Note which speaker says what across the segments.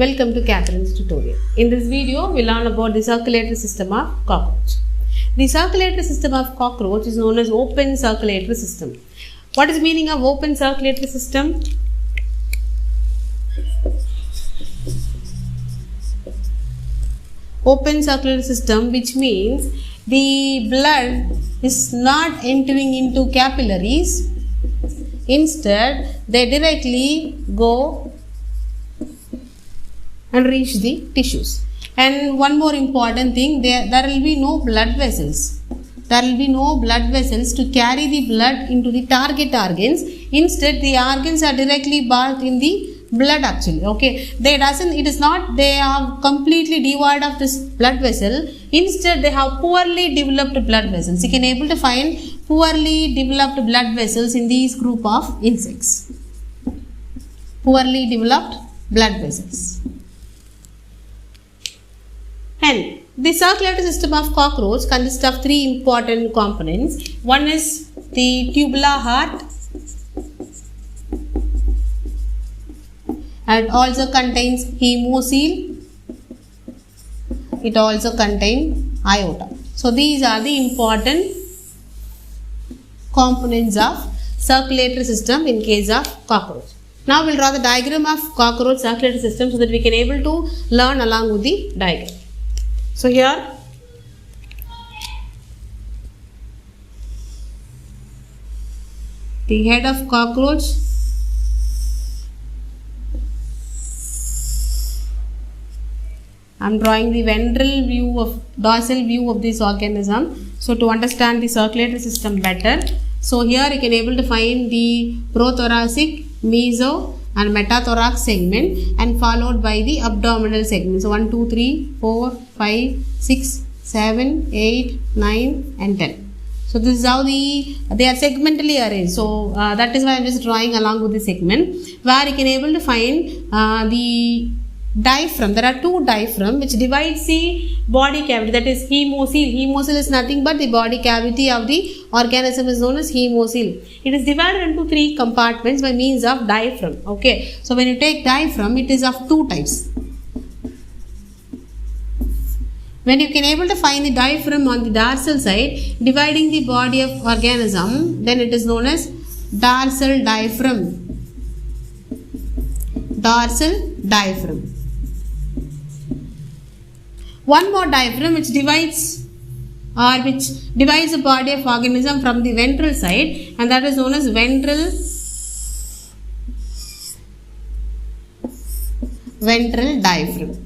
Speaker 1: Welcome to Catherine's tutorial. In this video, we learn about the circulatory system of cockroach. The circulatory system of cockroach is known as open circulatory system. What is the meaning of open circulatory system? Open circulatory system, which means the blood is not entering into capillaries. Instead, they directly go and reach the tissues. And one more important thing, there will be no blood vessels. There will be no blood vessels to carry the blood into the target organs. Instead, the organs are directly bathed in the blood actually. Okay, they are completely devoid of this blood vessel. Instead, they have poorly developed blood vessels. You can able to find poorly developed blood vessels in these group of insects. Poorly developed blood vessels. And the circulatory system of cockroach consists of three important components. One is the tubular heart. It also contains hemocoel. It also contains aorta. So these are the important components of circulatory system in case of cockroach. Now we will draw the diagram of cockroach circulatory system so that we can able to learn along with the diagram. So here the head of cockroach, I am drawing the dorsal view of this organism. So to understand the circulatory system better, so here you can able to find the prothoracic, meso and metathorax segment and followed by the abdominal segment. So 1, 2, 3, 4, 5, 6, 7, 8, 9 and 10. So this is how they are segmentally arranged. So that is why I am just drawing along with the segment where you can able to find the diaphragm. There are two diaphragm which divides the body cavity, that is hemocoel. Hemocoel is nothing but the body cavity of the organism is known as hemocoel. It is divided into three compartments by means of diaphragm. Okay, so when you take diaphragm, it is of two types. When you can able to find the diaphragm on the dorsal side dividing the body of organism, then it is known as dorsal diaphragm. Dorsal diaphragm. One more diaphragm which divides the body of organism from the ventral side, and that is known as ventral diaphragm.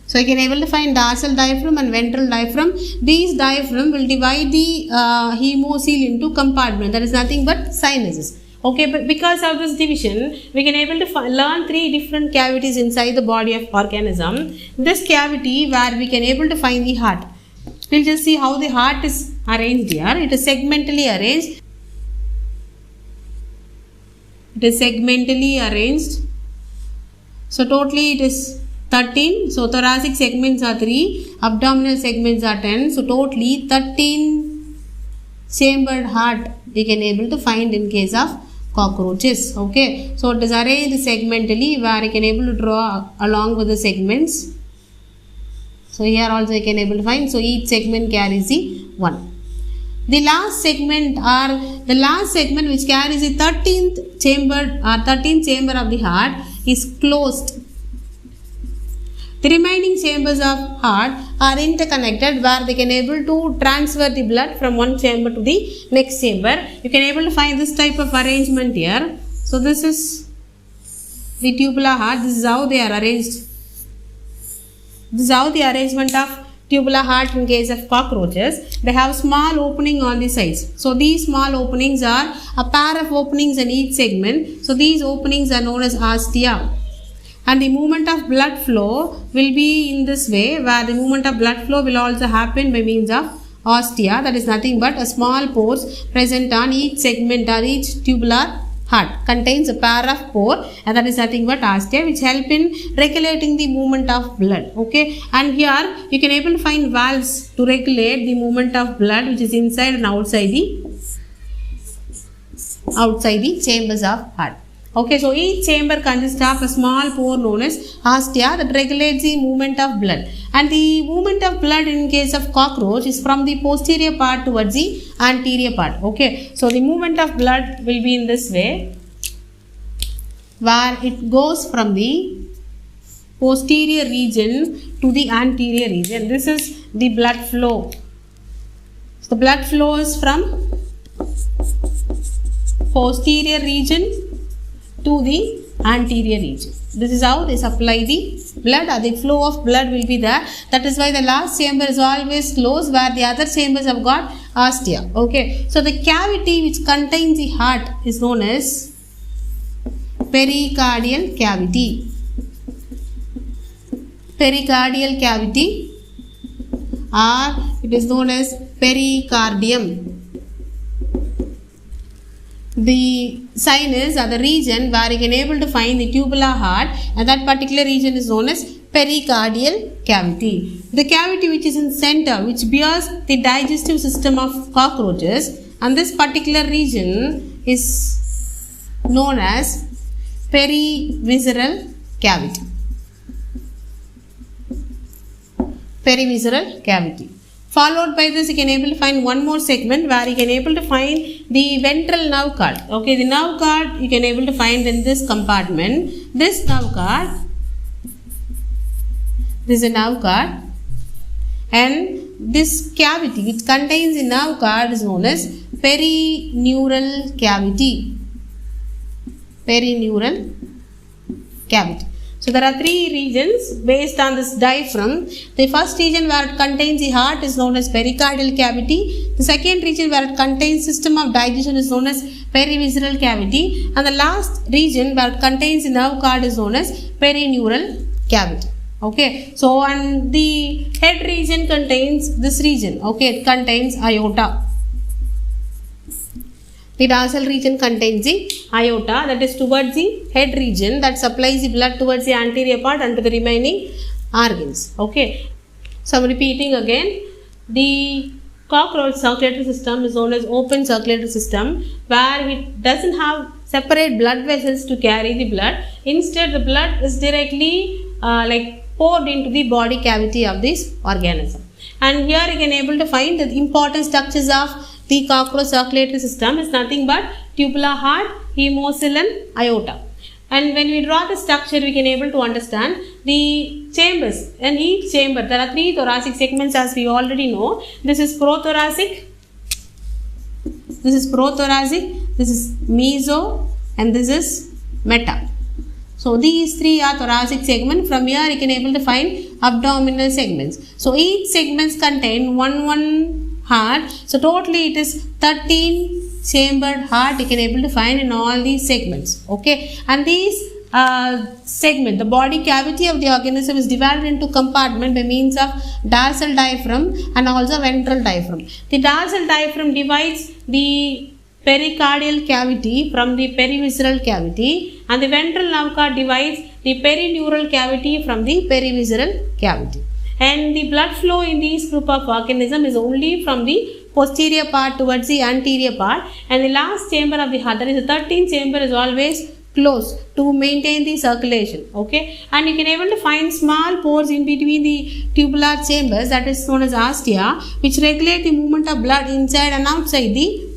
Speaker 1: So you can able to find dorsal diaphragm and ventral diaphragm. These diaphragm will divide the hemocoel into compartment, that is nothing but sinuses. Okay, but because of this division, we can able to learn three different cavities inside the body of organism. This cavity where we can able to find the heart. We'll just see how the heart is arranged here. It is segmentally arranged. So totally it is 13. So thoracic segments are 3, abdominal segments are 10. So totally 13 chambered heart we can able to find in case of cockroaches. Okay, so it is arranged segmentally where you can able to draw along with the segments. So here also you can able to find. So each segment carries the 1. The last segment which carries the 13th chamber of the heart is closed. The remaining chambers of heart are interconnected where they can able to transfer the blood from one chamber to the next chamber. You can able to find this type of arrangement here. So this is the tubular heart. This is how they are arranged. This is how the arrangement of tubular heart in case of cockroaches. They have small opening on the sides. So these small openings are a pair of openings in each segment. So these openings are known as ostia. And the movement of blood flow will be in this way, where the movement of blood flow will also happen by means of ostia, that is nothing but a small pores present on each segment or each tubular heart contains a pair of pore, and that is nothing but ostia, which help in regulating the movement of blood. Okay, and here you can able to find valves to regulate the movement of blood which is inside and outside the outside the chambers of heart. Okay, so each chamber consists of a small pore known as ostia that regulates the movement of blood. And the movement of blood in case of cockroach is from the posterior part towards the anterior part. Okay, so the movement of blood will be in this way, where it goes from the posterior region to the anterior region. This is the blood flow. So the blood flows from posterior region to the anterior region. This is how they supply the blood, or the flow of blood will be there. That is why the last chamber is always closed, where the other chambers have got ostia. Okay, so the cavity which contains the heart is known as pericardial cavity. Pericardial cavity, or it is known as pericardium. The sinus or the region where you can able to find the tubular heart, and that particular region is known as pericardial cavity. The cavity which is in center, which bears the digestive system of cockroaches, and this particular region is known as perivisceral cavity. Perivisceral cavity. Followed by this, you can able to find one more segment where you can able to find the ventral nerve cord. Okay, the nerve cord you can able to find in this compartment. This nerve cord, this is a nerve cord, and this cavity which contains the nerve cord is known as perineural cavity. Perineural cavity. So there are three regions based on this diaphragm. The first region where it contains the heart is known as pericardial cavity. The second region where it contains system of digestion is known as perivisceral cavity. And the last region where it contains the nerve cord is known as perineural cavity. Okay, so and the head region contains this region. Okay, it contains aorta. The dorsal region contains the aorta, that is towards the head region, that supplies the blood towards the anterior part and to the remaining organs. Okay, so I'm repeating again. The cockroach circulatory system is known as open circulatory system, where it doesn't have separate blood vessels to carry the blood. Instead, the blood is directly poured into the body cavity of this organism. And here you can able to find the important structures of the cockroach circulatory system is nothing but tubular heart, hemocoel and aorta. And when we draw the structure, we can able to understand the chambers. In each chamber, there are three thoracic segments, as we already know. This is prothoracic, this is prothoracic, this is meso, and this is meta. So these three are thoracic segment. From here you can able to find abdominal segments. So each segments contain one heart. So totally it is 13 chambered heart you can able to find in all these segments. Okay, and these segment, the body cavity of the organism is divided into compartment by means of dorsal diaphragm and also ventral diaphragm. The dorsal diaphragm divides the pericardial cavity from the perivisceral cavity, and the ventral nerve cord divides the perineural cavity from the perivisceral cavity. And the blood flow in these group of organism is only from the posterior part towards the anterior part, and the last chamber of the heart, that is the 13th chamber, is always closed to maintain the circulation. Okay, and you can able to find small pores in between the tubular chambers, that is known as ostia, which regulate the movement of blood inside and outside the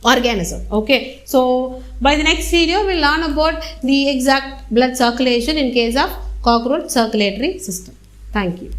Speaker 1: organism. Okay, so by the next video we'll learn about the exact blood circulation in case of cockroach circulatory system. Thank you.